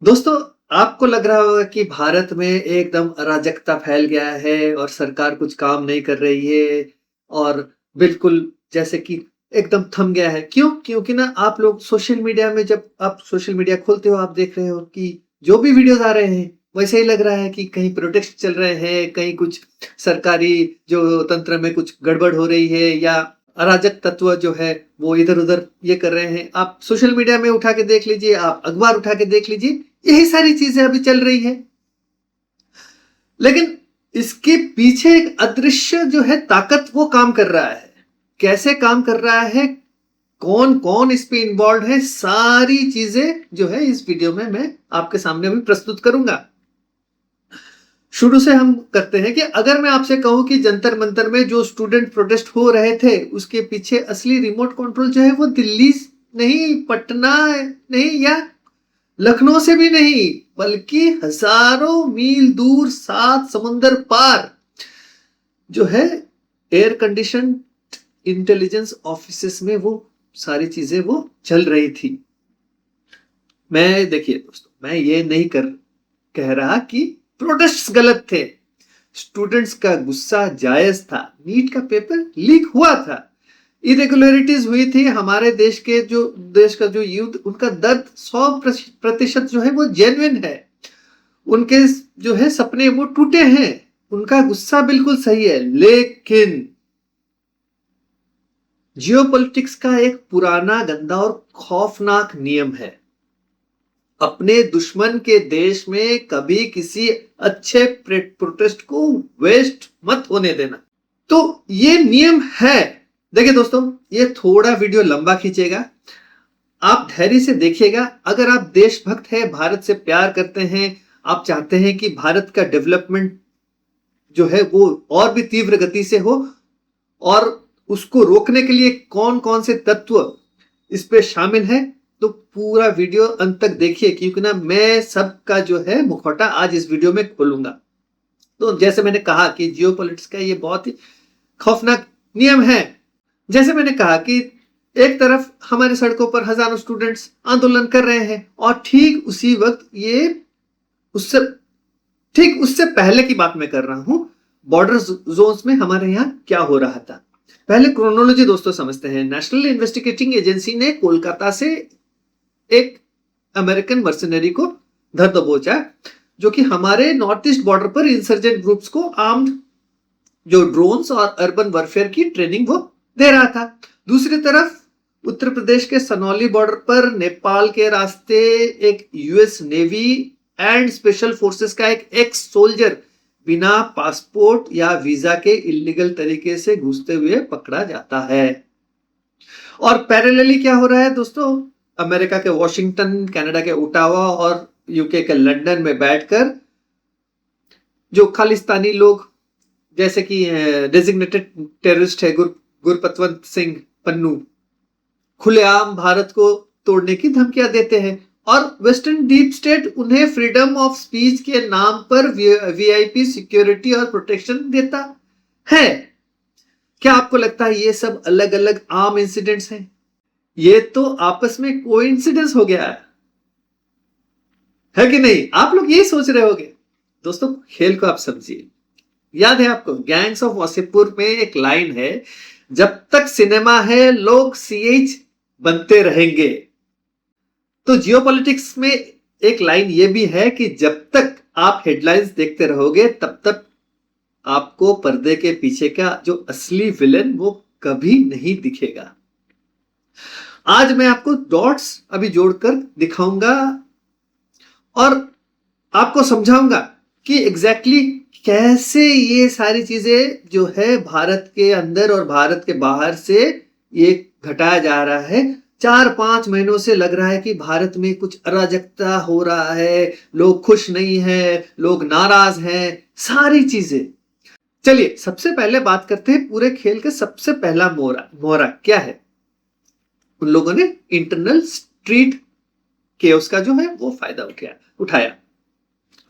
दोस्तों, आपको लग रहा होगा कि भारत में एकदम अराजकता फैल गया है और सरकार कुछ काम नहीं कर रही है और बिल्कुल जैसे कि एकदम थम गया है। क्यों? क्योंकि ना आप लोग सोशल मीडिया में जब आप सोशल मीडिया खोलते हो, आप देख रहे हो कि जो भी वीडियोज़ आ रहे हैं, वैसे ही लग रहा है कि कहीं प्रोटेस्ट चल रहे हैं, कहीं कुछ सरकारी जो तंत्र में कुछ गड़बड़ हो रही है या अराजक तत्व जो है वो इधर-उधर ये कर रहे हैं। आप सोशल मीडिया में उठा के देख लीजिए, आप अखबार उठा के देख लीजिए, यही सारी चीजें अभी चल रही है। लेकिन इसके पीछे एक अदृश्य जो है ताकत वो काम कर रहा है। कैसे काम कर रहा है, कौन कौन इस पे इन्वॉल्व है, सारी चीजें जो है इस वीडियो में मैं आपके सामने अभी प्रस्तुत करूंगा। शुरू से हम करते हैं कि अगर मैं आपसे कहूं कि जंतर मंतर में जो स्टूडेंट प्रोटेस्ट हो रहे थे, उसके पीछे असली रिमोट कंट्रोल जो है वो दिल्ली नहीं, पटना नहीं या लखनऊ से भी नहीं, बल्कि हजारों मील दूर, सात समुंदर पार जो है एयर कंडीशन इंटेलिजेंस ऑफिसेस में वो सारी चीजें वो चल रही थी। मैं देखिए दोस्तों, मैं ये नहीं कह रहा कि प्रोटेस्ट गलत थे। स्टूडेंट्स का गुस्सा जायज था। नीट का पेपर लीक हुआ था, इरेगुलरिटीज हुई थी। हमारे देश का जो यूथ, उनका दर्द 100% जो है वो जेन्युइन है। उनके जो है सपने वो टूटे हैं, उनका गुस्सा बिल्कुल सही है। लेकिन जियोपॉलिटिक्स का एक पुराना, गंदा और खौफनाक नियम है, अपने दुश्मन के देश में कभी किसी अच्छे प्रोटेस्ट को वेस्ट मत होने देना। तो ये नियम है। देखिए दोस्तों, ये थोड़ा वीडियो लंबा खींचेगा, आप धैर्य से देखिएगा। अगर आप देशभक्त हैं, भारत से प्यार करते हैं, आप चाहते हैं कि भारत का डेवलपमेंट जो है वो और भी तीव्र गति से हो, और उसको रोकने के लिए कौन कौन से तत्व इस पे शामिल है, तो पूरा वीडियो अंत तक देखिए, क्योंकि ना मैं सबका जो है मुखौटा आज इस वीडियो में खोलूंगा। तो जैसे मैंने कहा कि जियोपॉलिटिक्स का ये बहुत ही खौफनाक नियम है। जैसे मैंने कहा कि एक तरफ हमारे सड़कों पर हजारों स्टूडेंट्स आंदोलन कर रहे हैं, और उससे ठीक उससे पहले की बात मैं कर रहा हूं। बॉर्डर जोन्स में हमारे यहाँ क्या हो रहा था, पहले क्रोनोलॉजी दोस्तों समझते हैं। नेशनल इन्वेस्टिगेटिंग एजेंसी ने कोलकाता से एक अमेरिकन मर्सनरी को धर दबोचा, जो कि हमारे नॉर्थ ईस्ट बॉर्डर पर इंसर्जेंट ग्रुप्स को आर्म्ड जो ड्रोन्स और अर्बन वॉरफेयर की ट्रेनिंग वो दे रहा था। दूसरी तरफ उत्तर प्रदेश के सनौली बॉर्डर पर नेपाल के रास्ते एक US navy and special forces का एक एक्स सोल्जर बिना पासपोर्ट या वीजा के इलीगल तरीके से घुसते हुए पकड़ा जाता है। और पैरेलली क्या हो रहा है दोस्तों, अमेरिका के वॉशिंगटन, कनाडा के ओटावा और यूके के लंदन में बैठकर जो खालिस्तानी लोग, जैसे कि डेजिग्नेटेड टेररिस्ट है गुरपतवंत सिंह पन्नू, खुलेआम भारत को तोड़ने की धमकियां देते हैं, और वेस्टर्न डीप स्टेट उन्हें फ्रीडम ऑफ स्पीच के नाम पर वीआईपी सिक्योरिटी और प्रोटेक्शन देता है। क्या आपको लगता है ये सब अलग अलग आम इंसिडेंट्स हैं? ये तो आपस में कोइंसिडेंस हो गया है कि नहीं? आप लोग ये सोच रहे होंगे। दोस्तों, खेल को आप समझिए। याद है आपको, गैंग्स ऑफ वासेपुर में एक लाइन है, जब तक सिनेमा है लोग सीएच बनते रहेंगे। तो जियोपॉलिटिक्स में एक लाइन ये भी है कि जब तक आप हेडलाइंस देखते रहोगे, तब तक आपको पर्दे के पीछे का जो असली विलेन वो कभी नहीं दिखेगा। आज मैं आपको डॉट्स अभी जोड़कर दिखाऊंगा और आपको समझाऊंगा कि एग्जैक्टली कैसे ये सारी चीजें जो है भारत के अंदर और भारत के बाहर से ये घटाया जा रहा है। 4-5 महीनों से लग रहा है कि भारत में कुछ अराजकता हो रहा है, लोग खुश नहीं है, लोग नाराज हैं, सारी चीजें। चलिए सबसे पहले बात करते हैं पूरे खेल का सबसे पहला मोहरा क्या है। उन लोगों ने इंटरनल स्ट्रीट केओस का जो है वो फायदा उठाया।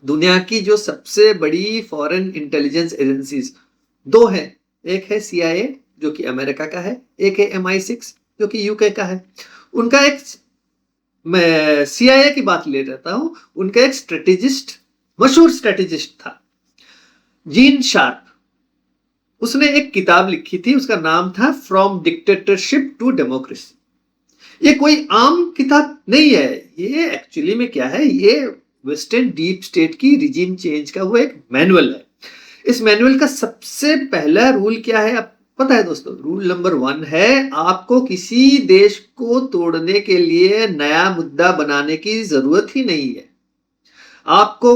दुनिया की जो सबसे बड़ी फॉरेन इंटेलिजेंस एजेंसीज दो हैं, एक है सीआईए जो कि अमेरिका का है, एक है MI6 जो कि यूके का है। उनका एक मैं CIA की बात ले रहता हूं, उनका एक स्ट्रेटेजिस्ट, मशहूर स्ट्रेटेजिस्ट था, जीन शार्प। उसने एक किताब लिखी थी, उसका नाम था फ्रॉम डिक्टेटरशिप टू डेमोक्रेसी। ये कोई आम किताब नहीं है, ये एक्चुअली में क्या है, ये वेस्टर्न डीप स्टेट की रिजीम चेंज का वो एक मैनुअल है। इस मैनुअल का सबसे पहला रूल क्या है, आप पता है दोस्तों? रूल नंबर 1 है, आपको किसी देश को तोड़ने के लिए नया मुद्दा बनाने की जरूरत ही नहीं है। आपको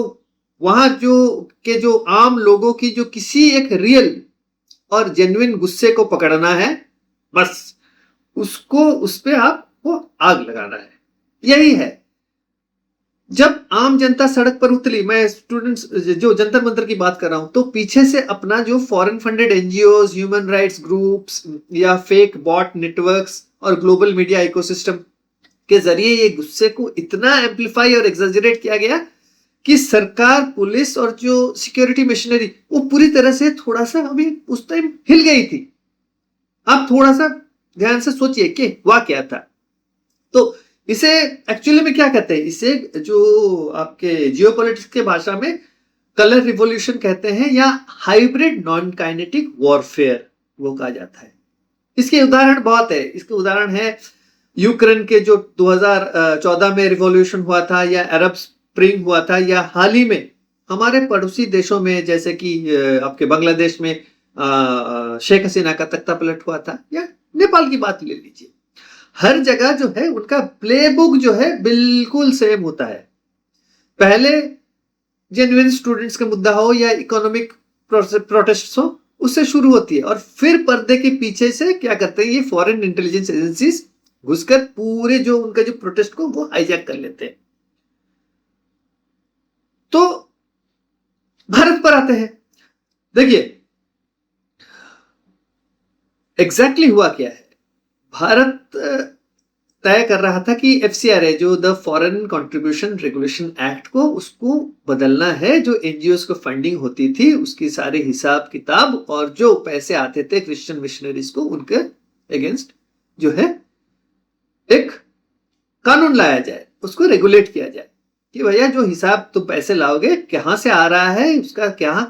वहां जो आम लोगों की जो किसी एक रियल और जेन्युइन गुस्से को पकड़ना है, बस उसको, उस पे आपको आग लगाना है, यही है। जब आम जनता सड़क पर उतरी, मैं स्टूडेंट्स जो जंतर मंतर की बात कर रहा हूं, तो पीछे से अपना जो foreign funded NGO, human rights groups या फेक बॉट नेटवर्क्स और ग्लोबल मीडिया इकोसिस्टम के जरिए ये गुस्से को इतना एम्पलीफाई और एग्जैजरेट किया गया कि सरकार, पुलिस और जो सिक्योरिटी मशीनरी वो पूरी तरह से थोड़ा सा अभी उस टाइम हिल गई थी। आप थोड़ा सा ध्यान से सोचिए कि हुआ क्या था। तो इसे एक्चुअली में क्या कहते हैं, इसे जो आपके जियोपॉलिटिक्स के भाषा में कलर रिवॉल्यूशन कहते हैं, या हाइब्रिड नॉन काइनेटिक वॉरफेयर वो कहा जाता है। इसके उदाहरण बहुत है। इसके उदाहरण है यूक्रेन के जो 2014 में रिवॉल्यूशन हुआ था, या अरब स्प्रिंग हुआ था, या हाल ही में हमारे पड़ोसी देशों में जैसे कि आपके बांग्लादेश में शेख हसीना का तख्ता पलट हुआ था, या नेपाल की बात ले लीजिए। हर जगह जो है उनका प्लेबुक जो है बिल्कुल सेम होता है। पहले जेन्युइन स्टूडेंट्स का मुद्दा हो या इकोनॉमिक प्रोटेस्ट हो, उससे शुरू होती है, और फिर पर्दे के पीछे से क्या करते हैं, ये फॉरेन इंटेलिजेंस एजेंसीज घुसकर पूरे जो उनका जो प्रोटेस्ट को वो हाईजैक कर लेते हैं। तो भारत पर आते हैं। देखिए एग्जैक्टली हुआ क्या है। भारत तय कर रहा था कि FCRA जो the foreign contribution regulation act को उसको बदलना है। जो एनजीओ को फंडिंग होती थी उसकी सारे हिसाब किताब और जो पैसे आते थे क्रिश्चियन मिशनरीज को, उनके अगेंस्ट जो है एक कानून लाया जाए, उसको रेगुलेट किया जाए कि भैया जो हिसाब तुम पैसे लाओगे कहां से आ रहा है, उसका क्या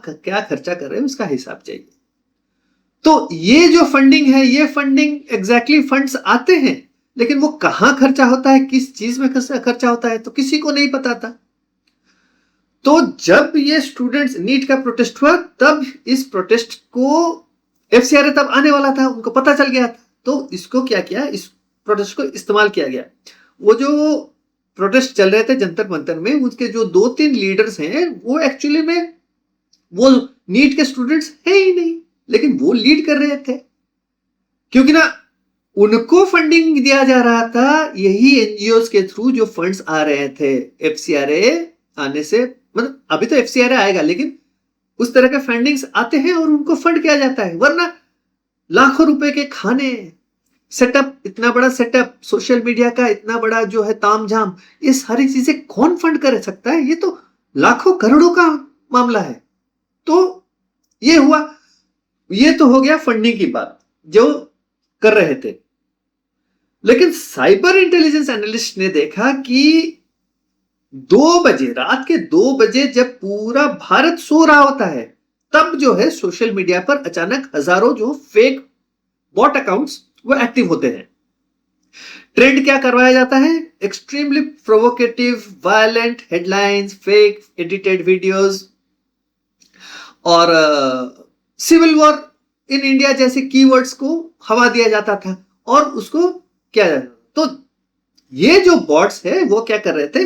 खर्चा कर रहे हैं, उसका हिसाब चाहिए। तो ये जो फंडिंग है, ये फंडिंग एग्जैक्टली फंड्स आते हैं, लेकिन वो कहां खर्चा होता है, किस चीज में खर्चा होता है, तो किसी को नहीं पता था। तो जब ये स्टूडेंट्स नीट का प्रोटेस्ट हुआ, तब इस प्रोटेस्ट को FCRA तब आने वाला था, उनको पता चल गया था। तो इसको क्या किया, इस प्रोटेस्ट को इस्तेमाल किया गया। वो जो प्रोटेस्ट चल रहे थे जंतर मंतर में, उसके जो 2-3 लीडर्स हैं वो एक्चुअली में वो नीट के स्टूडेंट्स हैं ही नहीं, लेकिन वो लीड कर रहे थे, क्योंकि ना उनको फंडिंग दिया जा रहा था यही एनजीओ के थ्रू जो फंड्स आ रहे थे। FCRA आने से, मतलब अभी तो FCRA आएगा, लेकिन उस तरह के फंडिंग्स आते हैं और उनको फंड किया जाता है। वरना लाखों रुपए के खाने, सेटअप, इतना बड़ा सेटअप, सोशल मीडिया का इतना बड़ा जो है तामझाम, ये सारी चीजें कौन फंड कर सकता है? ये तो लाखों करोड़ों का मामला है। तो ये हुआ, ये तो हो गया फंडिंग की बात जो कर रहे थे। लेकिन साइबर इंटेलिजेंस एनालिस्ट ने देखा कि 2 बजे, रात के 2 बजे जब पूरा भारत सो रहा होता है, तब जो है सोशल मीडिया पर अचानक हजारों जो फेक बॉट अकाउंट्स वो एक्टिव होते हैं। ट्रेंड क्या करवाया जाता है? Extremely provocative, violent headlines, fake edited videos और सिविल वॉर इन इंडिया जैसे कीवर्ड्स को हवा दिया जाता था और उसको क्या, तो ये जो बॉट्स है वो क्या कर रहे थे,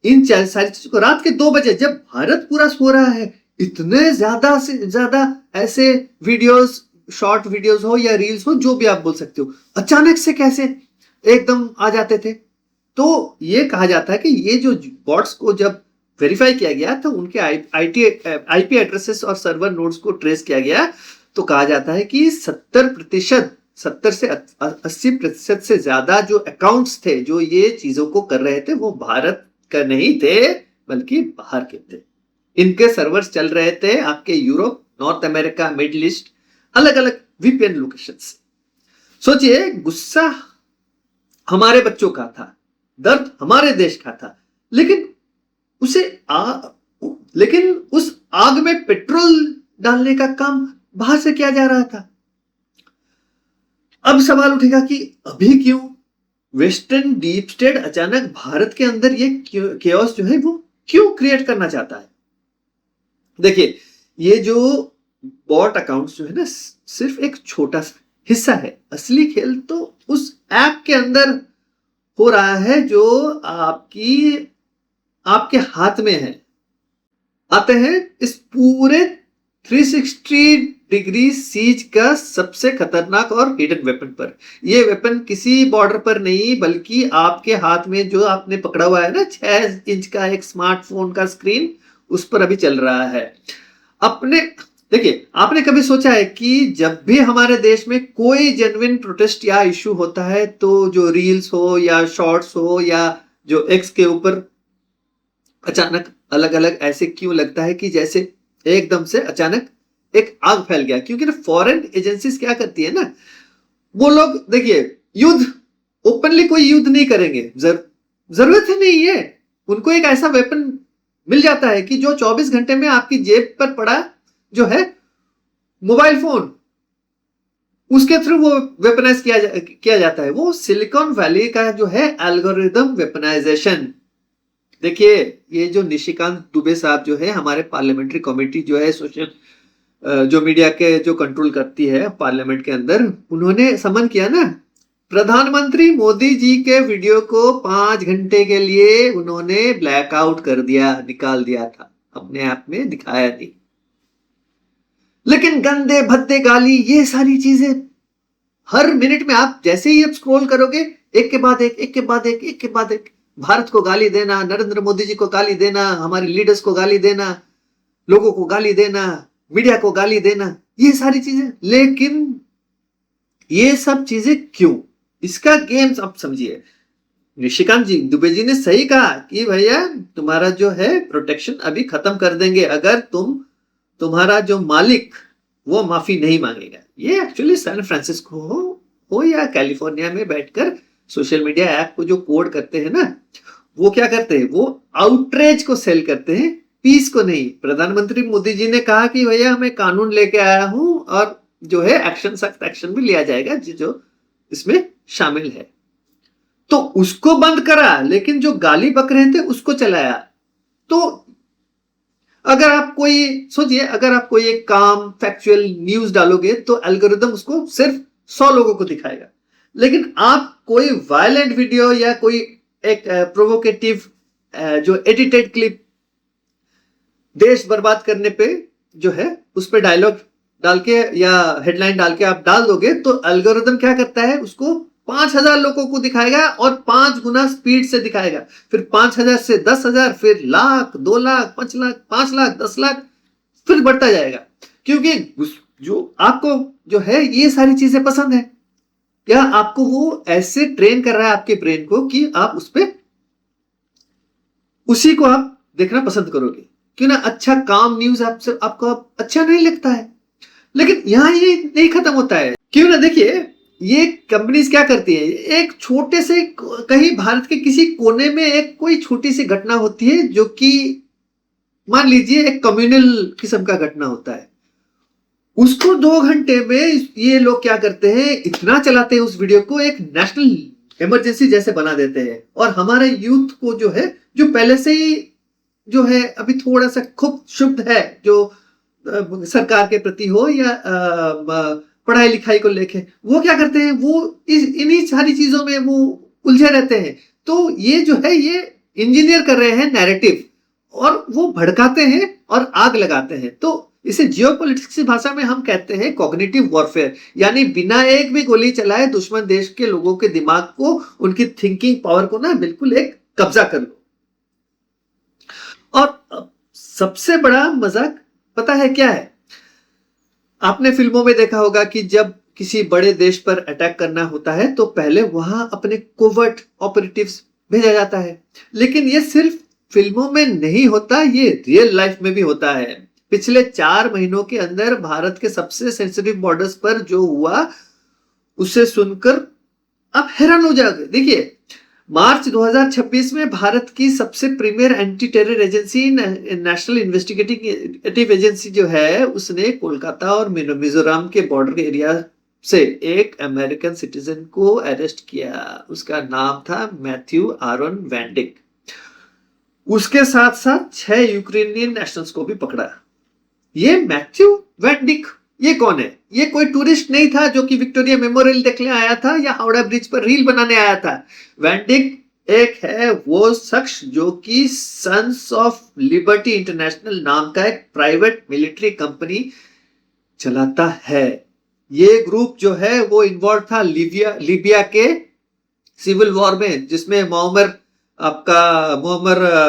इन सारी चीजों को रात के 2 बजे जब भारत पूरा सो रहा है, इतने ज्यादा से ज्यादा ऐसे वीडियोस, शॉर्ट वीडियोस हो या रील्स हो, जो भी आप बोल सकते हो, अचानक से कैसे एकदम आ जाते थे। तो ये कहा जाता है कि ये जो बॉट्स को जब वेरीफाई किया गया तो उनके IP एड्रेसेस और सर्वर नोड्स को ट्रेस किया गया, तो कहा जाता है कि 70 से 80% से ज्यादा जो अकाउंट्स थे जो ये चीजों को कर रहे थे वो भारत का नहीं थे, बल्कि बाहर के थे। इनके सर्वर्स चल रहे थे आपके Europe, north America, middle east, अलग अलग VPN लोकेशन से। सोचिए गुस्सा हमारे बच्चों का था दर्द हमारे देश का था, लेकिन उसे लेकिन उस आग में पेट्रोल डालने का काम बाहर से किया जा रहा था। अब सवाल उठेगा कि अभी क्यों वेस्टर्न डीप स्टेट अचानक भारत के अंदर ये केओस जो है वो क्यों क्रिएट करना चाहता है? देखिए, ये जो बॉट अकाउंट्स जो है ना, सिर्फ एक छोटा सा हिस्सा है। असली खेल तो उस ऐप के अंदर हो रहा है जो आपके हाथ में है। आते हैं इस पूरे 360 डिग्री सीज का सबसे खतरनाक और हिडन वेपन पर। ये वेपन किसी बॉर्डर पर नहीं, बल्कि आपके हाथ में जो आपने पकड़ा हुआ है ना 6 इंच का एक स्मार्टफोन का स्क्रीन, उस पर अभी चल रहा है। देखिए, आपने कभी सोचा है कि जब भी हमारे देश में कोई जेन्युइन प्रोटेस्ट या इश्यू होता है तो जो रील्स हो या शॉर्ट्स हो या जो एक्स के ऊपर अचानक अलग अलग ऐसे क्यों लगता है कि जैसे एकदम से अचानक एक आग फैल गया? क्योंकि ना फॉरेन एजेंसीज क्या करती है ना, वो लोग देखिए युद्ध ओपनली कोई युद्ध नहीं करेंगे, जरूरत ही नहीं है। उनको एक ऐसा वेपन मिल जाता है कि जो 24 घंटे में आपकी जेब पर पड़ा जो है मोबाइल फोन, उसके थ्रू वो वेपनाइज किया जाता है। वो सिलिकॉन वैली का जो है एल्गोरिदम वेपनाइजेशन। देखिए, ये जो निशिकांत दुबे साहब जो है हमारे पार्लियामेंट्री कमेटी जो है सोशल जो मीडिया के जो कंट्रोल करती है पार्लियामेंट के अंदर, उन्होंने समन किया ना, प्रधानमंत्री मोदी जी के वीडियो को 5 घंटे के लिए उन्होंने ब्लैकआउट कर दिया, निकाल दिया था, अपने आप में दिखाया नहीं। लेकिन गंदे भद्दे गाली, ये सारी चीजें हर मिनट में आप जैसे ही आप स्क्रॉल करोगे, एक के बाद एक, एक के बाद एक, एक के बाद एक, भारत को गाली देना, नरेंद्र मोदी जी को गाली देना, हमारे लीडर्स को गाली देना, लोगों को गाली देना, मीडिया को गाली देना, ये सारी चीजें। लेकिन ये सब चीजें क्यों? इसका गेम्स आप समझिए। निशिकांत जी दुबे जी ने सही कहा कि भैया तुम्हारा जो है प्रोटेक्शन अभी खत्म कर देंगे अगर तुम्हारा जो मालिक वो माफी नहीं मांगेगा। ये एक्चुअली सैन फ्रांसिस्को हो या कैलिफोर्निया में बैठकर सोशल मीडिया ऐप को जो कोड करते हैं ना, वो क्या करते हैं, वो आउटरीच को सेल करते हैं, पीस को नहीं। प्रधानमंत्री मोदी जी ने कहा कि भैया मैं कानून लेके आया हूं और जो है एक्शन, सख्त एक्शन भी लिया जाएगा जो इसमें शामिल है। तो उसको बंद करा, लेकिन जो गाली बक रहे थे उसको चलाया। तो अगर आप कोई एक काम फैक्चुअल न्यूज डालोगे तो एल्गोरिदम उसको सिर्फ 100 लोगों को दिखाएगा। लेकिन आप कोई वायलेंट वीडियो या कोई एक प्रोवोकेटिव जो एडिटेड क्लिप देश बर्बाद करने पे जो है उस पे डायलॉग डाल के या हेडलाइन डाल के आप डाल दोगे तो एल्गोरिदम क्या करता है, उसको 5000 लोगों को दिखाएगा और 5 गुना स्पीड से दिखाएगा। फिर 5000 से 10,000, फिर लाख, 2 लाख, 5 लाख, 5 लाख, 10 लाख, फिर बढ़ता जाएगा। क्योंकि जो आपको जो है ये सारी चीजें पसंद है, या आपको वो ऐसे ट्रेन कर रहा है आपके ब्रेन को कि आप उस पर उसी को आप देखना पसंद करोगे। क्यों ना? अच्छा काम न्यूज आपको अच्छा नहीं लगता है। लेकिन यहां ये नहीं खत्म होता है। क्यों ना? देखिए, ये कंपनीज क्या करती है, एक छोटे से कहीं भारत के किसी कोने में एक कोई छोटी सी घटना होती है जो कि मान लीजिए एक कम्युनल किस्म का घटना होता है, उसको 2 घंटे में ये लोग क्या करते हैं, इतना चलाते हैं उस वीडियो को, एक नेशनल इमरजेंसी जैसे बना देते हैं। और हमारे यूथ को जो है, जो पहले से ही जो है अभी थोड़ा सा खूब शुद्ध है, जो सरकार के प्रति हो या पढ़ाई लिखाई को लेके, वो क्या करते हैं, वो इन्हीं सारी चीजों में वो उलझे रहते हैं। तो ये जो है ये इंजीनियर कर रहे हैं नैरेटिव, और वो भड़काते हैं और आग लगाते हैं। तो इसे जियोपॉलिटिक्स की भाषा में हम कहते हैं कॉग्निटिव वॉरफेयर, यानी बिना एक भी गोली चलाए दुश्मन देश के लोगों के दिमाग को, उनकी थिंकिंग पावर को ना बिल्कुल एक कब्जा कर लो। और सबसे बड़ा मजाक पता है क्या है? आपने फिल्मों में देखा होगा कि जब किसी बड़े देश पर अटैक करना होता है तो पहले वहां अपने कोवर्ट ऑपरेटिव्स भेजा जाता है। लेकिन ये सिर्फ फिल्मों में नहीं होता, ये रियल लाइफ में भी होता है। पिछले 4 महीनों के अंदर भारत के सबसे सेंसिटिव बॉर्डर्स पर जो हुआ, उसे सुनकर आप हैरान हो जाओगे। देखिए, मार्च 2026 में भारत की सबसे premier anti terror agency national investigative agency जो है, उसने कोलकाता और मिजोरम के बॉर्डर एरिया से एक अमेरिकन सिटीजन को अरेस्ट किया। उसका नाम था मैथ्यू आरोन वैंडिक। उसके साथ साथ 6 यूक्रेनियन नेशनल्स को भी पकड़ा। ये मैथ्यू वैंडिक ये कौन है? ये कोई टूरिस्ट नहीं था जो कि विक्टोरिया मेमोरियल देखने आया था या हावड़ा ब्रिज पर रील बनाने आया था। वैंडिक एक है वो शख्स जो कि सन्स ऑफ लिबर्टी इंटरनेशनल नाम का एक प्राइवेट मिलिट्री कंपनी चलाता है। ये ग्रुप जो है वो इन्वॉल्व था लीबिया के सिविल वॉर में, जिसमें मोहम्मद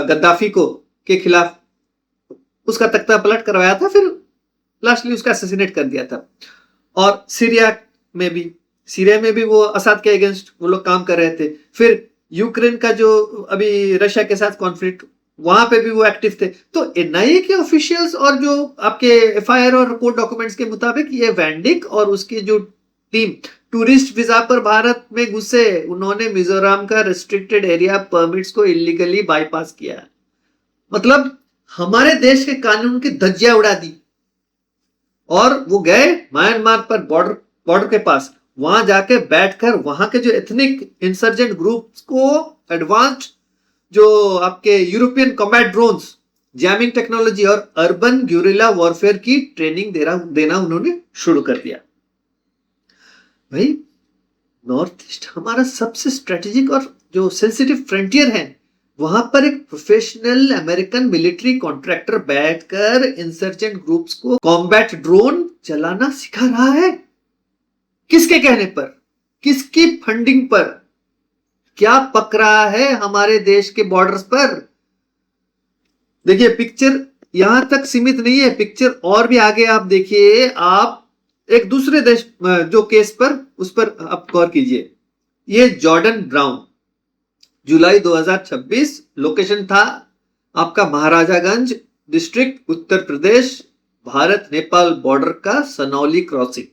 गद्दाफी को के खिलाफ उसका तख्ता पलट करवाया था, फिर लास्टली उसका असैसिनेट कर दिया था। और सीरिया में भी वो असद के अगेंस्ट वो लोग काम कर रहे थे। फिर यूक्रेन का जो अभी रशिया के साथ कॉन्फ्लिक्ट, वहां पे भी वो एक्टिव थे। तो एनआईए के ऑफिशियल्स और जो आपके एफआईआर और कोर्ट डॉक्यूमेंट्स के मुताबिक ये वैंडिक और उसकी जो टीम टूरिस्ट वीजा पर भारत में घुसे, उन्होंने मिजोरम का रेस्ट्रिक्टेड एरिया परमिट्स को इलीगली बाईपास किया। मतलब हमारे देश के कानून की धज्जियां उड़ा दी और वो गए म्यांमार पर बॉर्डर के पास, वहां जाके बैठकर वहां के जो एथनिक इंसर्जेंट ग्रुप्स को एडवांस्ड जो आपके European combat drones, jamming technology और अर्बन ग्यूरिला वॉरफेयर की ट्रेनिंग देना उन्होंने शुरू कर दिया। भाई, नॉर्थ ईस्ट हमारा सबसे स्ट्रेटेजिक और जो सेंसिटिव फ्रंटियर है, वहां पर एक प्रोफेशनल अमेरिकन मिलिट्री कॉन्ट्रैक्टर बैठकर इंसर्जेंट ग्रुप्स को कॉम्बैट ड्रोन चलाना सिखा रहा है। किसके कहने पर? किसकी फंडिंग पर? क्या पक रहा है हमारे देश के बॉर्डर्स पर? देखिए, पिक्चर यहां तक सीमित नहीं है, पिक्चर और भी आगे आप देखिए। आप एक दूसरे देश जो केस पर, उस पर आप गौर कीजिए। ये जॉर्डन ब्राउन, जुलाई 2026, लोकेशन था आपका महाराजागंज डिस्ट्रिक्ट, उत्तर प्रदेश, भारत नेपाल बॉर्डर का सनौली क्रॉसिंग।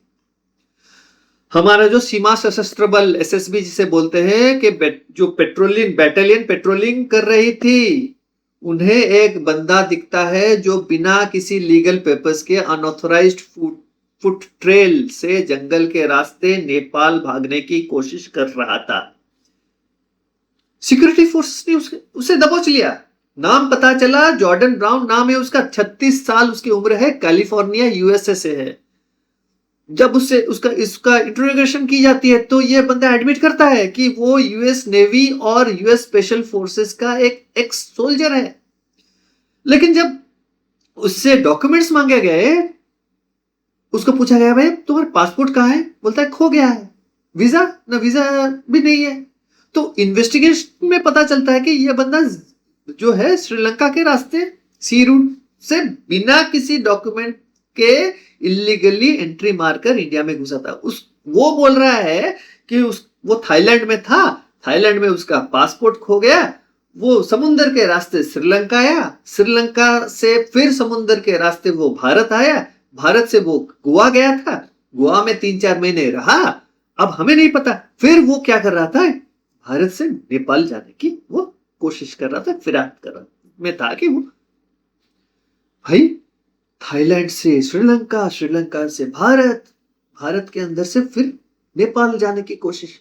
हमारा जो सीमा सशस्त्र बल एसएसबी जिसे बोलते हैं कि जो बैटालियन पेट्रोलिंग कर रही थी, उन्हें एक बंदा दिखता है जो बिना किसी लीगल पेपर्स के अनऑथोराइज्ड फुट ट्रेल से जंगल के रास्ते नेपाल भागने की कोशिश कर रहा था। सिक्योरिटी फोर्स ने उसे दबोच लिया। नाम पता चला, जॉर्डन ब्राउन नाम है उसका, 36 साल उसकी उम्र है, कैलिफोर्निया यूएसए से है। जब उससे इसका इंट्रोगेशन की जाती है तो यह बंदा एडमिट करता है कि वो यूएस नेवी और यूएस स्पेशल फोर्सेस का एक एक्स सोल्जर है। लेकिन जब उससे डॉक्यूमेंट्स मांगे गए, उसको पूछा गया, भाई तुम्हारा पासपोर्ट कहाँ है? बोलता है खो गया है। वीजा भी नहीं है। तो इन्वेस्टिगेशन में पता चलता है कि यह बंदा जो है श्रीलंका के रास्ते सी रूट से बिना किसी डॉक्यूमेंट के इलीगली एंट्री मारकर इंडिया में घुसा था। वो बोल रहा है कि वो थाईलैंड में था, थाईलैंड में उसका पासपोर्ट खो गया, वो समुद्र के रास्ते श्रीलंका आया, श्रीलंका से फिर समुद्र के रास्ते वो भारत आया, भारत से वो गोवा गया था, गोवा में 3-4 महीने रहा। अब हमें नहीं पता फिर वो क्या कर रहा था, भारत से नेपाल जाने की वो कोशिश कर रहा था, फिराक कर रहा में था कि वो भाई थाईलैंड से श्रीलंका, श्रीलंका से भारत, भारत के अंदर से फिर नेपाल जाने की कोशिश।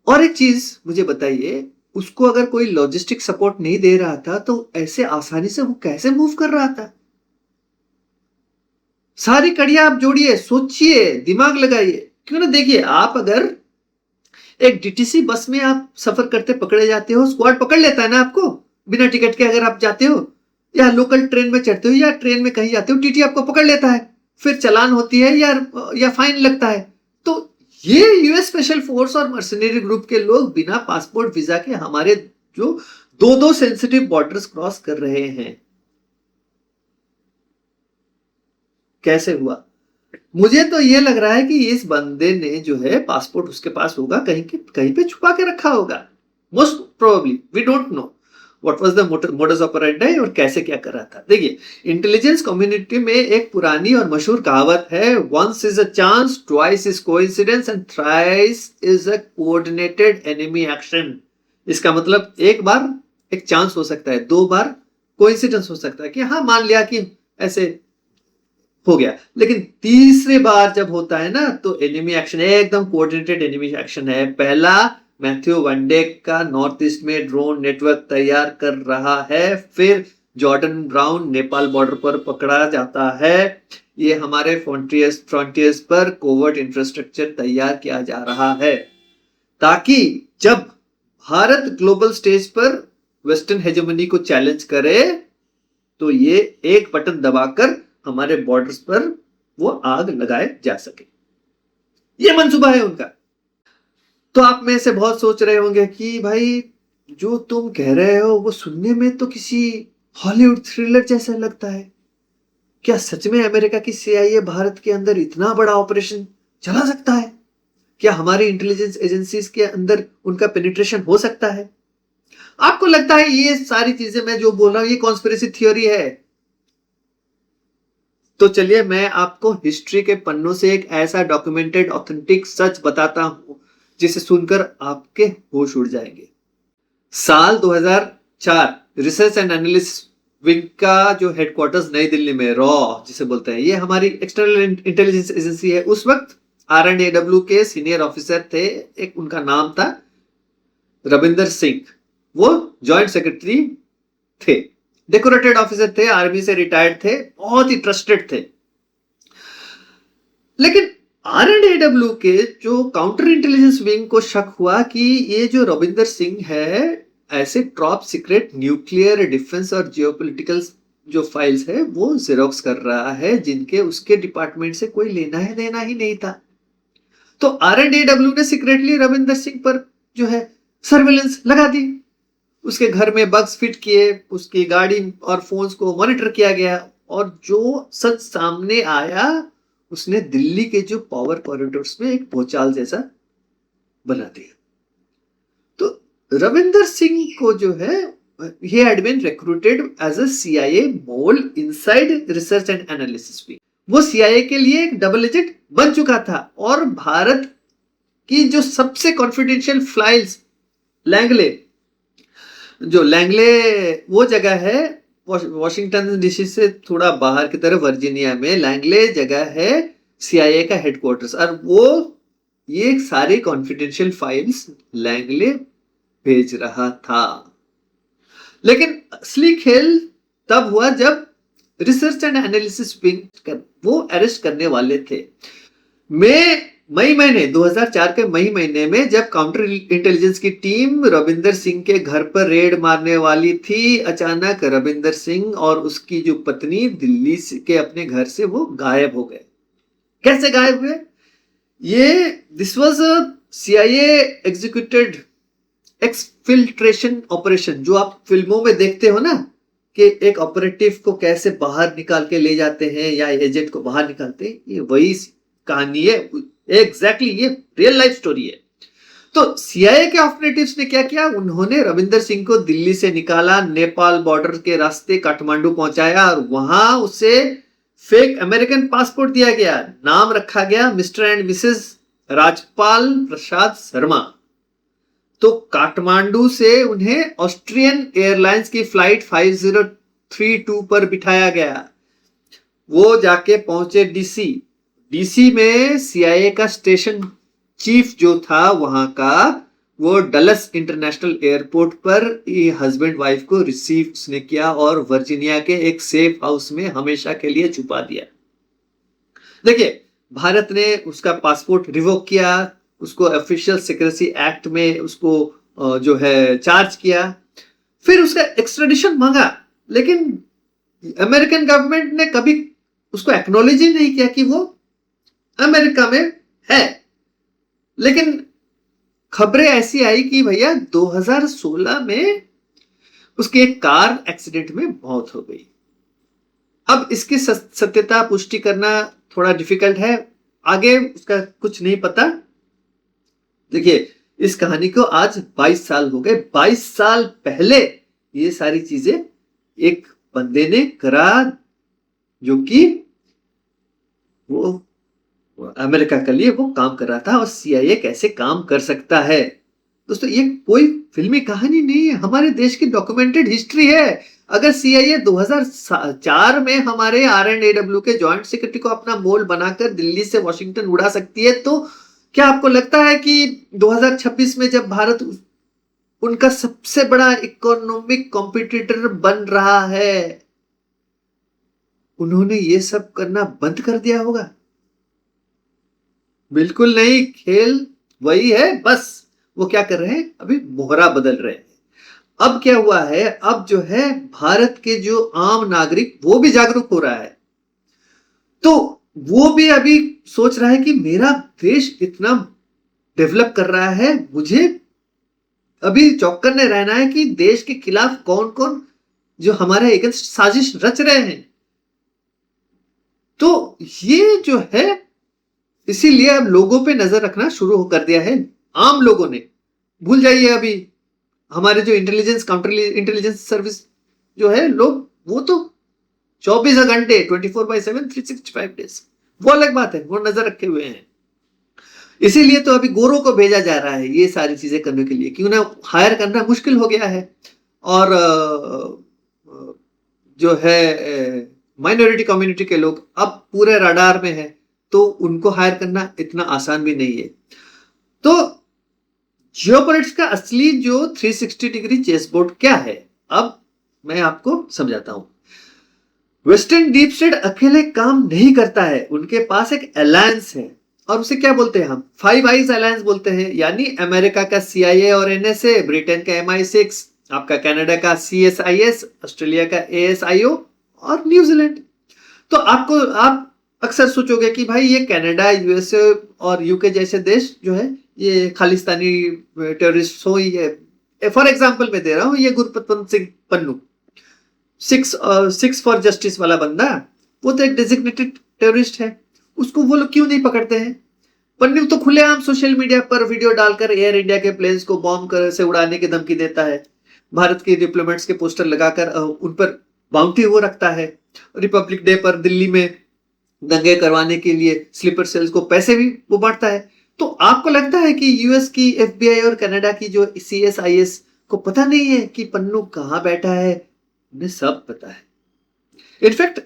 और एक चीज मुझे बताइए, उसको अगर कोई लॉजिस्टिक सपोर्ट नहीं दे रहा था तो ऐसे आसानी से वो कैसे मूव कर रहा था? सारी कड़ियां आप जोड़िए, सोचिए, दिमाग लगाइए। क्यों ना देखिए, आप अगर एक डीटीसी बस में आप सफर करते पकड़े जाते हो, स्क्वाड पकड़ लेता है ना आपको बिना टिकट के, अगर आप जाते हो या लोकल ट्रेन में चढ़ते हो या ट्रेन में कहीं जाते हो, टीटी आपको पकड़ लेता है, फिर चालान होती है या फाइन लगता है। तो ये यूएस स्पेशल फोर्स और मर्सनरी ग्रुप के लोग बिना पासपोर्ट वीजा के हमारे जो दो सेंसिटिव बॉर्डर्स क्रॉस कर रहे हैं, कैसे हुआ? मुझे तो ये लग रहा है कि इस बंदे ने जो है पासपोर्ट उसके पास होगा, कहीं पे छुपा के रखा होगा। Most probably, we don't know what was the modus operandi और कैसे क्या कर रहा था। देखिए, इंटेलिजेंस कम्युनिटी में एक पुरानी और मशहूर कहावत है, once is a chance, twice is coincidence and thrice is a coordinated enemy action. इसका मतलब एक बार एक चांस हो सकता है, 2 बार कोइंसिडेंस हो सकता है कि हाँ मान लिया कि ऐसे हो गया, लेकिन तीसरी बार जब होता है ना तो एनिमी एक्शन एकदम कोऑर्डिनेटेड एनिमी एक्शन है। पहला, मैथ्यू वनडे का नॉर्थ ईस्ट में ड्रोन नेटवर्क तैयार कर रहा है, फिर जॉर्डन ब्राउन नेपाल बॉर्डर पर पकड़ा जाता है। ये हमारे फ्रंटियर्स पर कोवर्ट इंफ्रास्ट्रक्चर तैयार किया जा रहा है ताकि जब भारत ग्लोबल स्टेज पर वेस्टर्न हेजेमनी को चैलेंज करे तो ये एक बटन दबाकर हमारे बॉर्डर्स पर वो आग लगाए जा सके। ये मंसूबा है उनका। तो आप में से बहुत सोच रहे होंगे कि भाई जो तुम कह रहे हो वो सुनने में तो किसी हॉलीवुड थ्रिलर जैसा लगता है। क्या सच में अमेरिका की सीआईए भारत के अंदर इतना बड़ा ऑपरेशन चला सकता है? क्या हमारी इंटेलिजेंस एजेंसीज के अंदर उनका पेनिट्रेशन हो सकता है? आपको लगता है ये सारी चीजें मैं जो बोल रहा हूं ये कॉन्स्पिरेसी थ्योरी है? तो चलिए मैं आपको हिस्ट्री के पन्नों से एक ऐसा डॉक्यूमेंटेड ऑथेंटिक सच बताता हूं जिसे सुनकर आपके होश उड़ जाएंगे। साल 2004 रिसर्च एंड एनालिसिस विंग का जो हेडक्वार्टर्स नई दिल्ली में, रॉ जिसे बोलते हैं, ये हमारी एक्सटर्नल इंटेलिजेंस एजेंसी है। उस वक्त R&AW के सीनियर ऑफिसर थे, एक उनका नाम था रविंदर सिंह। वो जॉइंट सेक्रेटरी थे, डेकोरेटेड ऑफिसर थे, आर्मी से रिटायर्ड थे, बहुत ही ट्रस्टेड थे। लेकिन R&AW के जो काउंटर इंटेलिजेंस विंग को शक हुआ कि ये जो रविंदर सिंह है ऐसे टॉप सीक्रेट न्यूक्लियर डिफेंस और जियोपॉलिटिकल जो फाइल्स है वो जेरोक्स कर रहा है, जिनके उसके डिपार्टमेंट से कोई लेना है देना ही नहीं था। तो R&AW ने सीक्रेटली रविंदर सिंह पर जो है सर्वेलेंस लगा दी। उसके घर में बग्स फिट किए, उसकी गाड़ी और फोन्स को मॉनिटर किया गया, और जो सच सामने आया उसने दिल्ली के जो पावर कॉरिडोर्स में एक भूचाल जैसा बना दिया। तो रविंदर सिंह को जो है he had been recruited as a CIA mole inside research and analysis wing। वो CIA के लिए एक डबल एजेंट बन चुका था, और भारत की जो सबसे कॉन्फिडेंशियल फाइल्स लैंगले, जो लैंगले वो जगह है वॉशिंगटन डीसी से थोड़ा बाहर की तरफ वर्जीनिया में, लैंगले जगह है CIA का हेडक्वार्टर्स, और वो ये सारी कॉन्फिडेंशियल फाइल्स लैंगले भेज रहा था। लेकिन असली खेल तब हुआ जब रिसर्च एंड एनालिसिस विंग वो अरेस्ट करने वाले थे। मई महीने 2004 के मई महीने में जब काउंटर इंटेलिजेंस की टीम रविंदर सिंह के घर पर रेड मारने वाली थी, अचानक रविंदर सिंह और उसकी जो पत्नी दिल्ली के अपने घर से वो गायब हो गए। कैसे गायब हुए? ये this was a CIA executed exfiltration operation, जो आप फिल्मों में देखते हो ना कि एक ऑपरेटिव को कैसे बाहर निकाल के ले जाते हैं या एजेंट को बाहर निकालते हैं, ये वही कहानी है एग्जैक्टली, ये रियल लाइफ स्टोरी है। तो CIA के ऑपरेटिव्स ने क्या किया, उन्होंने रविंदर सिंह को दिल्ली से निकाला, नेपाल बॉर्डर के रास्ते काठमांडू पहुंचाया, और वहां उसे फेक अमेरिकन पासपोर्ट दिया गया। नाम रखा गया mister and Mrs Rajpal Prasad Sharma. तो काठमांडू से उन्हें ऑस्ट्रियन एयरलाइंस की फ्लाइट 5032 पर बिठाया गया। वो जाके पहुंचे डीसी में CIA का स्टेशन चीफ जो था वहां का, वो डलस इंटरनेशनल एयरपोर्ट पर हस्बैंड वाइफ को रिसीव उसने किया और वर्जीनिया के एक सेफ हाउस में हमेशा के लिए छुपा दिया। देखिए, भारत ने उसका पासपोर्ट रिवोक किया, उसको ऑफिशियल सिक्रेसी एक्ट में उसको जो है चार्ज किया, फिर उसका एक्स्ट्रेडिशन मांगा, लेकिन अमेरिकन गवर्नमेंट ने कभी उसको एक्नॉलेज ही नहीं किया कि वो अमेरिका में है। लेकिन खबरें ऐसी आई कि भैया 2016 में उसकी एक कार एक्सीडेंट में मौत हो गई। अब इसकी सत्यता पुष्टि करना थोड़ा डिफिकल्ट है, आगे उसका कुछ नहीं पता। देखिए, इस कहानी को आज 22 साल हो गए। 22 साल पहले ये सारी चीजें एक बंदे ने करा जो कि वो अमेरिका के लिए वो काम कर रहा था, और CIA कैसे काम कर सकता है दोस्तों ये कोई फिल्मी कहानी नहीं है, हमारे देश की डॉक्यूमेंटेड हिस्ट्री है। अगर सीआईए 2004 में हमारे R&AW के जॉइंट सेक्रेटरी को अपना मोल बनाकर दिल्ली से वॉशिंगटन उड़ा सकती है, तो क्या आपको लगता है कि 2026 में जब भारत उनका सबसे बड़ा इकोनॉमिक कॉम्पिटिटर बन रहा है, उन्होंने ये सब करना बंद कर दिया होगा? बिल्कुल नहीं। खेल वही है, बस वो क्या कर रहे हैं, अभी मोहरा बदल रहे हैं। अब क्या हुआ है, अब जो है भारत के जो आम नागरिक वो भी जागरूक हो रहा है, तो वो भी अभी सोच रहा है कि मेरा देश इतना डेवलप कर रहा है, मुझे अभी चौकन्ने रहना है कि देश के खिलाफ कौन कौन जो हमारे अगेंस्ट साजिश रच रहे हैं। तो ये जो है, इसीलिए अब लोगों पे नजर रखना शुरू कर दिया है आम लोगों ने। भूल जाइए अभी हमारे जो इंटेलिजेंस काउंटर इंटेलिजेंस सर्विस जो है, लोग वो तो 24 घंटे 24/7 365 डेज, वो अलग बात है, वो नजर रखे हुए हैं। इसीलिए तो अभी गोरों को भेजा जा रहा है ये सारी चीजें करने के लिए, कि उन्हें हायर करना मुश्किल हो गया है। और जो है माइनॉरिटी कम्युनिटी के लोग अब पूरे रडार में है, तो उनको हायर करना इतना आसान भी नहीं है। तो जियोपॉलिटिक्स का असली जो 360 डिग्री चेस बोर्ड क्या है, अब मैं आपको समझाता हूं। वेस्टर्न डीप स्टेट अकेले काम नहीं करता है, उनके पास एक अलायंस है, और उसे क्या बोलते हैं हम, फाइव आइज अलायंस बोलते हैं। यानी अमेरिका का CIA और NSA, ब्रिटेन का MI6, आपका कनाडा का CSIS, ऑस्ट्रेलिया का ASIO और न्यूजीलैंड। तो आप अक्सर सोचोगे कि भाई ये कनाडा, USA और UK जैसे देश जो है ये खालिस्तानी टेररिस्ट हो, ये फॉर एग्जांपल मैं दे रहा हूं, ये Gurpatwant Singh Pannu, six for justice वाला बंदा, वो तो एक डेजिग्नेटेड टेररिस्ट है, उसको वो लोग क्यों नहीं पकड़ते हैं? पन्नू तो खुलेआम सोशल मीडिया पर वीडियो डालकर एयर इंडिया के प्लेन्स को बॉम्ब कर से उड़ाने की धमकी देता है, भारत के डिप्लोमेट्स के पोस्टर लगाकर उन पर बाउंटी वो रखता है, रिपब्लिक डे पर दिल्ली में दंगे करवाने के लिए स्लीपर सेल्स को पैसे भी वो बांटता है। तो आपको लगता है कि US की FBI और कनाडा की जो CSIS को पता नहीं है कि पन्नू कहां बैठा है? उन्हें सब पता है। इनफैक्ट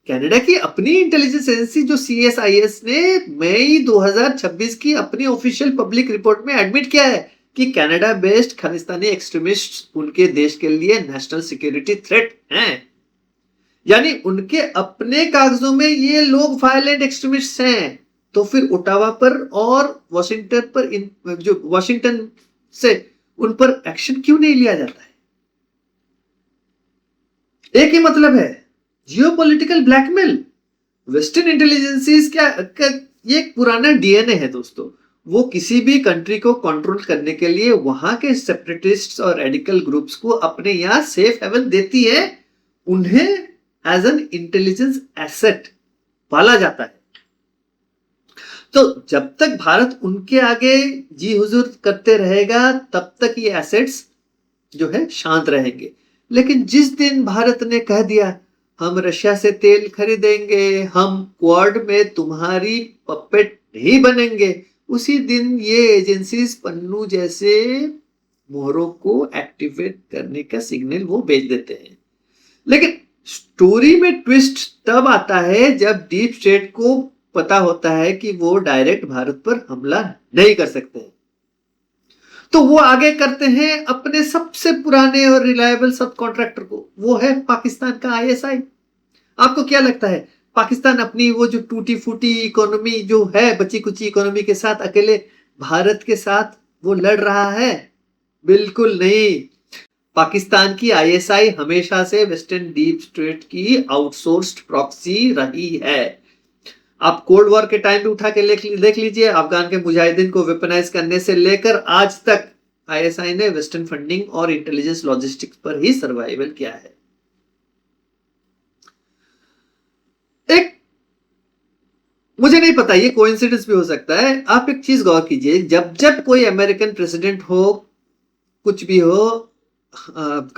कनाडा की अपनी इंटेलिजेंस एजेंसी जो CSIS ने मई 2026 की अपनी ऑफिशियल पब्लिक रिपोर्ट में एडमिट किया है कि कनाडा बेस्ड खालिस्तानी एक्सट्रीमिस्ट उनके देश के लिए नेशनल सिक्योरिटी थ्रेट हैं। यानी उनके अपने कागजों में ये लोग वायलेंट एक्सट्रीमिस्ट हैं, तो फिर ओटावा पर और वॉशिंगटन पर जो वॉशिंगटन से उन पर एक्शन क्यों नहीं लिया जाता है? एक ही मतलब है, जियोपॉलिटिकल ब्लैकमेल। वेस्टर्न इंटेलिजेंसीज क्या ये एक पुराना DNA है दोस्तों। वो किसी भी कंट्री को कंट्रोल करने के लिए वहां के सेपरेटिस्ट्स और रेडिकल ग्रुप्स को अपने यहां सेफ हेवन देती है, उन्हें एज एन इंटेलिजेंस एसेट पाला जाता है। तो जब तक भारत उनके आगे जी हुजूर करते रहेगा, तब तक ये एसेट्स जो है शांत रहेंगे। लेकिन जिस दिन भारत ने कह दिया हम रशिया से तेल खरीदेंगे, हम क्वाड में तुम्हारी पपेट नहीं बनेंगे, उसी दिन ये एजेंसीज पन्नू जैसे मोहरों को एक्टिवेट करने का सिग्नल वो भेज देते हैं। लेकिन स्टोरी में ट्विस्ट तब आता है जब डीप स्टेट को पता होता है कि वो डायरेक्ट भारत पर हमला नहीं कर सकते हैं, तो वो आगे करते हैं अपने सबसे पुराने और रिलायबल सब कॉन्ट्रैक्टर को, वो है पाकिस्तान का ISI। आपको क्या लगता है पाकिस्तान अपनी वो जो टूटी फूटी इकोनॉमी जो है, बची कुची इकोनॉमी के साथ अकेले भारत के साथ वो लड़ रहा है? बिल्कुल नहीं। पाकिस्तान की ISI हमेशा से वेस्टर्न डीप स्टेट की आउटसोर्स्ड प्रॉक्सी रही है। आप कोल्ड वॉर के टाइम पे उठा के देख लीजिए, अफगान के मुजाहिदीन को वेपनाइज करने से लेकर आज तक ISI ने वेस्टर्न फंडिंग और इंटेलिजेंस लॉजिस्टिक्स पर ही सर्वाइवल किया है। एक मुझे नहीं पता, ये कोइंसिडेंस भी हो सकता है। आप एक चीज गौर कीजिए, जब जब कोई अमेरिकन प्रेसिडेंट हो, कुछ भी हो,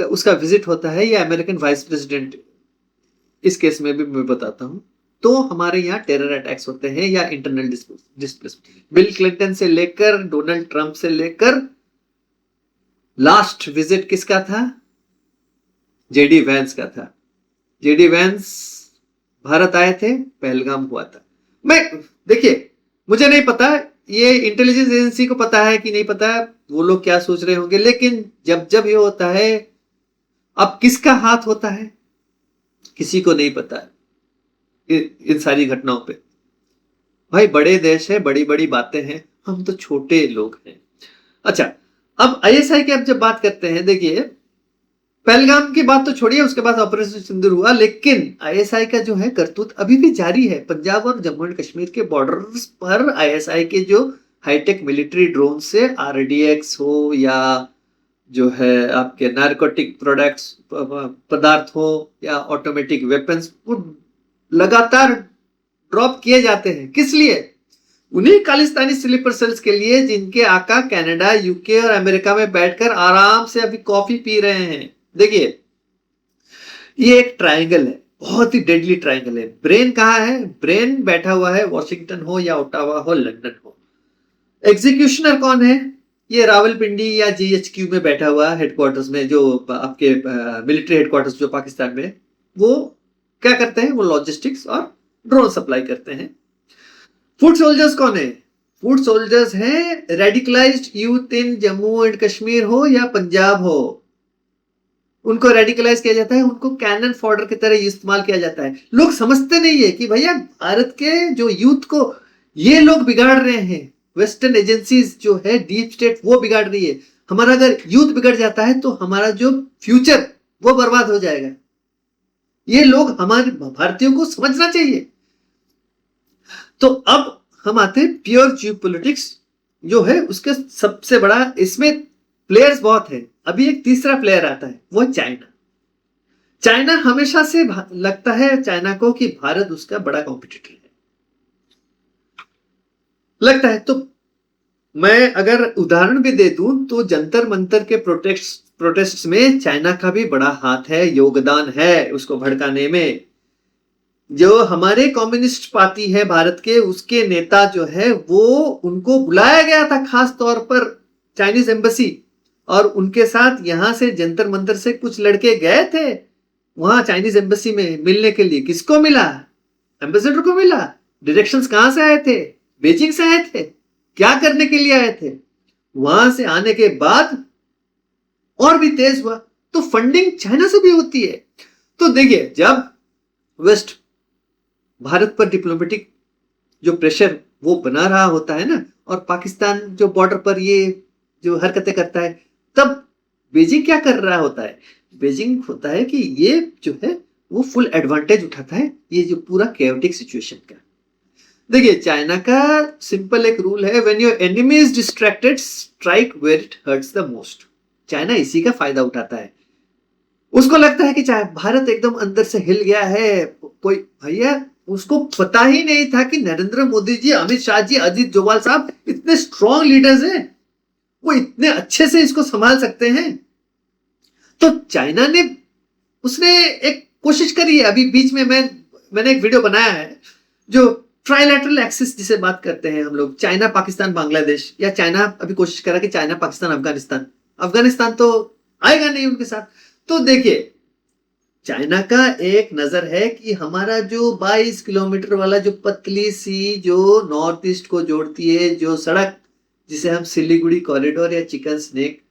उसका विजिट होता है, या अमेरिकन वाइस प्रेसिडेंट इस केस में भी मैं बताता हूं, तो हमारे यहाँ टेरर अटैक्स होते हैं या इंटरनल डिस्प्लेसमेंट। बिल क्लिंटन से लेकर डोनाल्ड ट्रंप से लेकर लास्ट विजिट किसका था? जेडी वैंस का था। जेडी वैंस भारत आए थे, पहलगाम हुआ था। मैं देखिए, मुझे नहीं पता ये इंटेलिजेंस एजेंसी को पता है कि नहीं पता है, वो लोग क्या सोच रहे होंगे, लेकिन जब जब ये होता है, अब किसका हाथ होता है किसी को नहीं पता है इन सारी घटनाओं पे। भाई बड़े देश है, बड़ी बड़ी बातें हैं, हम तो छोटे लोग हैं। अच्छा, अब आईएसआई की अब जब बात करते हैं, देखिए पहलगाम की बात तो छोड़िए, उसके बाद ऑपरेशन सिंदूर हुआ, लेकिन आईएसआई का जो है करतूत अभी भी जारी है। पंजाब और जम्मू एंड कश्मीर के बॉर्डर्स पर आईएसआई के जो हाईटेक मिलिट्री ड्रोन से आरडीएक्स हो या जो है आपके नारकोटिक प्रोडक्ट्स पदार्थ हो या ऑटोमेटिक वेपन्स, वो लगातार ड्रॉप किए जाते हैं। किस लिए? उन्हीं खालिस्तानी स्लीपर सेल्स के लिए जिनके आका कनाडा, यूके और अमेरिका में बैठकर आराम से अभी कॉफी पी रहे हैं। देखिए, ये एक ट्रायंगल है, बहुत ही डेडली ट्रायंगल है। ब्रेन कहाँ है? ब्रेन बैठा हुआ है वॉशिंगटन हो या ओटावा हो, लंदन हो। एग्जीक्यूशनर कौन है? ये रावलपिंडी या जीएचक्यू में बैठा हुआ हेडक्वार्टर्स में, जो आपके मिलिट्री हेडक्वार्टर्स जो पाकिस्तान में, वो क्या करते हैं? वो लॉजिस्टिक्स और ड्रोन सप्लाई करते हैं। फुट सोल्जर्स कौन है? फुट सोल्जर्स हैं radicalised youth in Jammu and Kashmir हो या पंजाब हो, उनको रेडिकलाइज किया जाता है, उनको कैनन फॉडर की तरह इस्तेमाल किया जाता है। लोग समझते नहीं है कि भैया भारत के जो यूथ को ये लोग बिगाड़ रहे हैं, वेस्टर्न एजेंसीज जो है, डीप स्टेट, वो बिगाड़ रही है। हमारा अगर यूथ बिगड़ जाता है तो हमारा जो फ्यूचर वो बर्बाद हो जाएगा। ये लोग हमारे भारतीयों को समझना चाहिए। तो अब हम आते हैं प्योर जियोपॉलिटिक्स जो है, उसके सबसे बड़ा इसमें प्लेयर्स बहुत है। अभी एक तीसरा प्लेयर आता है, वो चाइना। चाइना हमेशा से लगता है चाइना को कि भारत उसका बड़ा कॉम्पिटिटर है, लगता है। तो मैं अगर उदाहरण भी दे दूं तो जंतर मंतर के प्रोटेस्ट में चाइना का भी बड़ा हाथ है, योगदान है उसको भड़काने में। जो हमारे कम्युनिस्ट पार्टी है भारत के, उसके नेता जो है वो, उनको बुलाया गया था खास तौर पर चाइनीज एम्बेसी, और उनके साथ यहां से जंतर मंतर से कुछ लड़के गए थे वहां चाइनीज एम्बेसी में मिलने के लिए। किसको मिला? एम्बेसडर को मिला। डायरेक्शंस कहां से आए थे? बीजिंग से आए थे। क्या करने के लिए आए थे? वहां से आने के बाद और भी तेज हुआ। तो फंडिंग चाइना से भी होती है। तो देखिए, जब वेस्ट भारत पर डिप्लोमेटिक जो प्रेशर वो बना रहा होता है ना, और पाकिस्तान जो बॉर्डर पर ये जो हरकतें करता है, तब बीजिंग क्या कर रहा होता है? बीजिंग होता है कि ये जो है वो फुल एडवांटेज उठाता है ये जो पूरा केओटिक सिचुएशन का। देखिए, चाइना का सिंपल एक रूल है, when your enemy is distracted strike where it hurts the most. China इसी का फायदा उठाता है। उसको लगता है कि चाहे भारत एकदम अंदर से हिल गया है, कोई भैया उसको पता ही नहीं था कि नरेंद्र मोदी जी, अमित शाह जी, अजीत डोभाल साहब इतने स्ट्रॉन्ग लीडर्स हैं, वो इतने अच्छे से इसको संभाल सकते हैं। तो चाइना ने उसने एक कोशिश करी है। अभी बीच में मैंने एक वीडियो बनाया है, जो ट्राइलैटरल एक्सिस जिसे बात करते हैं हम लोग, चाइना पाकिस्तान बांग्लादेश, या चाइना अभी कोशिश करा कि चाइना पाकिस्तान अफगानिस्तान। अफगानिस्तान तो आएगा नहीं उनके साथ। तो देखिए, चाइना का एक नजर है कि हमारा जो 22 किलोमीटर वाला जो पतली सी जो नॉर्थ ईस्ट को जोड़ती है जो सड़क, जिसे हम सिलीगुड़ी कॉरिडोर या चिकन स्नेक,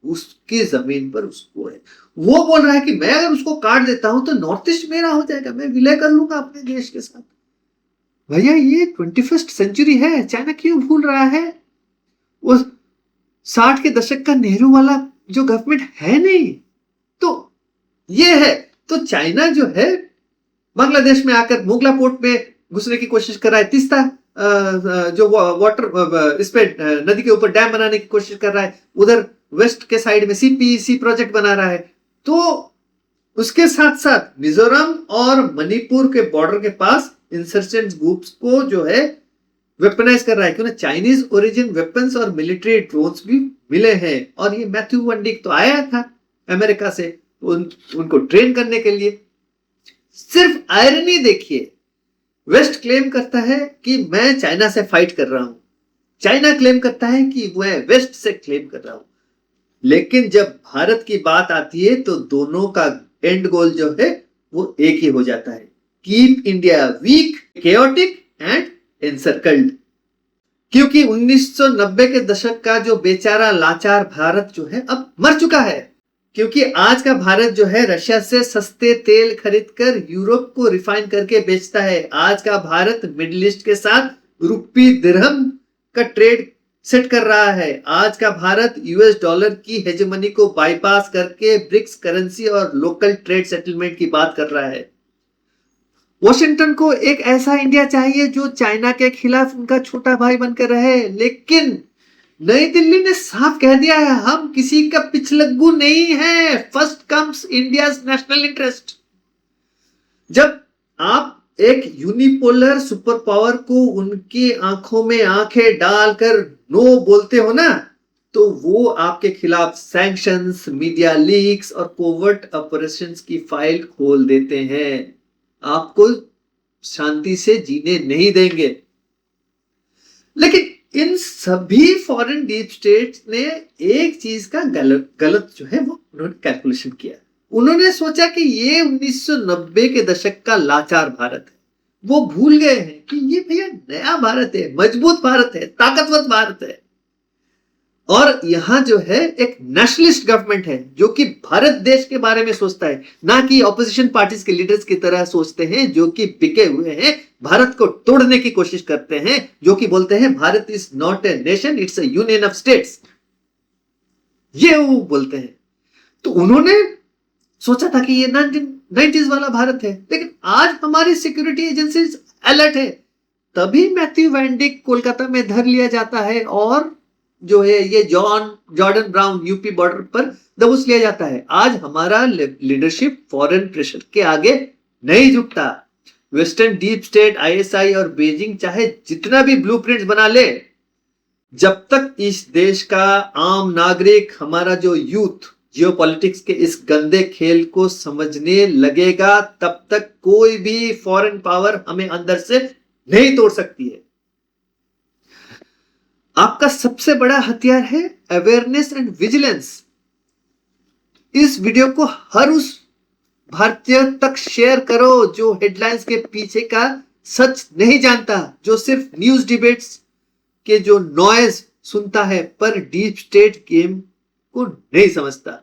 उसकी जमीन पर उसको है, वो बोल रहा है कि मैं अगर उसको काट देता हूं तो नॉर्थ ईस्ट मेरा हो जाएगा, मैं विलय कर लूंगा अपने देश के साथ। भैया ये 21st सेंचुरी है, चाइना क्यों भूल रहा है? वो 60 के दशक का नेहरू वाला जो गवर्नमेंट है नहीं। तो ये है। तो चाइना जो है बांग्लादेश में आकर मोगला पोर्ट में घुसने की कोशिश कर रहा है, तीस्ता जो वाटर इस पे नदी के ऊपर डैम बनाने की कोशिश कर रहा है, उधर वेस्ट के साइड में सीपीईसी प्रोजेक्ट बना रहा है। तो उसके साथ साथ मिजोरम और मणिपुर के बॉर्डर के पास इंसर्जेंट ग्रुप्स को जो है वेपनाइज कर रहा है, क्योंकि चाइनीज ओरिजिन वेपन्स और मिलिट्री ड्रोन्स भी मिले हैं। और ये मैथ्यू वंडिक तो आया था अमेरिका से उनको ट्रेन करने के लिए। सिर्फ आयरनी देखिए, वेस्ट क्लेम करता है कि मैं चाइना से फाइट कर रहा हूं, चाइना क्लेम करता है कि वह वेस्ट से क्लेम कर रहा हूं। लेकिन जब भारत की बात आती है तो दोनों का एंड गोल जो है वो एक ही हो जाता है, keep India weak, chaotic and encircled. क्योंकि 1990 के दशक का जो बेचारा लाचार भारत जो है अब मर चुका है। क्योंकि आज का भारत जो है रशिया से सस्ते तेल खरीदकर यूरोप को रिफाइन करके बेचता है। आज का भारत मिडिल ईस्ट के साथ रुपी दिरहम का ट्रेड सेट कर रहा है। आज का भारत यूएस डॉलर की हेजेमनी को बाईपास करके ब्रिक्स करेंसी और लोकल ट्रेड सेटलमेंट की बात कर रहा है। वॉशिंगटन को एक ऐसा इंडिया चाहिए जो चाइना के खिलाफ उनका छोटा भाई बनकर रहे, लेकिन नई दिल्ली ने साफ कह दिया है हम किसी का पिछलग्गू नहीं है। First comes India's national interest. जब आप एक यूनिपोलर सुपर पावर को उनकी आंखों में आंखें डालकर नो बोलते हो ना, तो वो आपके खिलाफ सैंक्शंस, मीडिया लीक्स और कोवर्ट ऑपरेशंस की फाइल खोल देते हैं। आपको शांति से जीने नहीं देंगे। लेकिन इन सभी फॉरेन डीप स्टेट्स ने एक चीज का गलत जो है वो उन्होंने कैलकुलेशन किया। उन्होंने सोचा कि ये 1990 के दशक का लाचार भारत है। वो भूल गए हैं कि ये भैया नया भारत है, मजबूत भारत है, ताकतवर भारत है। और यहां जो है एक नेशनलिस्ट गवर्नमेंट है जो कि भारत देश के बारे में सोचता है, ना कि ऑपोजिशन पार्टीज के लीडर्स की तरह सोचते हैं जो कि बिके हुए हैं, भारत को तोड़ने की कोशिश करते हैं, जो कि बोलते हैं Bharat is not a nation, it's A union of states. ये वो बोलते हैं। तो उन्होंने सोचा था कि ये 1990s वाला भारत है, लेकिन आज हमारी सिक्योरिटी एजेंसीज अलर्ट है। तभी मैथ्यू वैन डिक कोलकाता में धर लिया जाता है और जो है ये जॉर्डन ब्राउन यूपी बॉर्डर पर दबोच लिया जाता है। आज हमारा लीडरशिप फॉरेन प्रेशर के आगे नहीं झुकता। वेस्टर्न डीप स्टेट, आईएसआई और बीजिंग चाहे जितना भी ब्लूप्रिंट्स बना ले, जब तक इस देश का आम नागरिक, हमारा जो यूथ जियोपॉलिटिक्स के इस गंदे खेल को समझने लगेगा, तब तक कोई भी फॉरेन पावर हमें अंदर से नहीं तोड़ सकती है। आपका सबसे बड़ा हथियार है अवेयरनेस एंड विजिलेंस। इस वीडियो को हर उस भारतीय तक शेयर करो जो हेडलाइंस के पीछे का सच नहीं जानता, जो सिर्फ न्यूज डिबेट्स के जो नॉइज सुनता है पर डीप स्टेट गेम को नहीं समझता।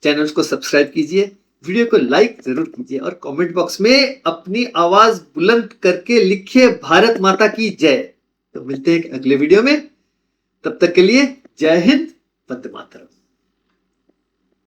चैनल को सब्सक्राइब कीजिए, वीडियो को लाइक जरूर कीजिए और कमेंट बॉक्स में अपनी आवाज बुलंद करके लिखिए भारत माता की जय। तो मिलते हैं अगले वीडियो में, तब तक के लिए जय हिंद, वंदे मातरम।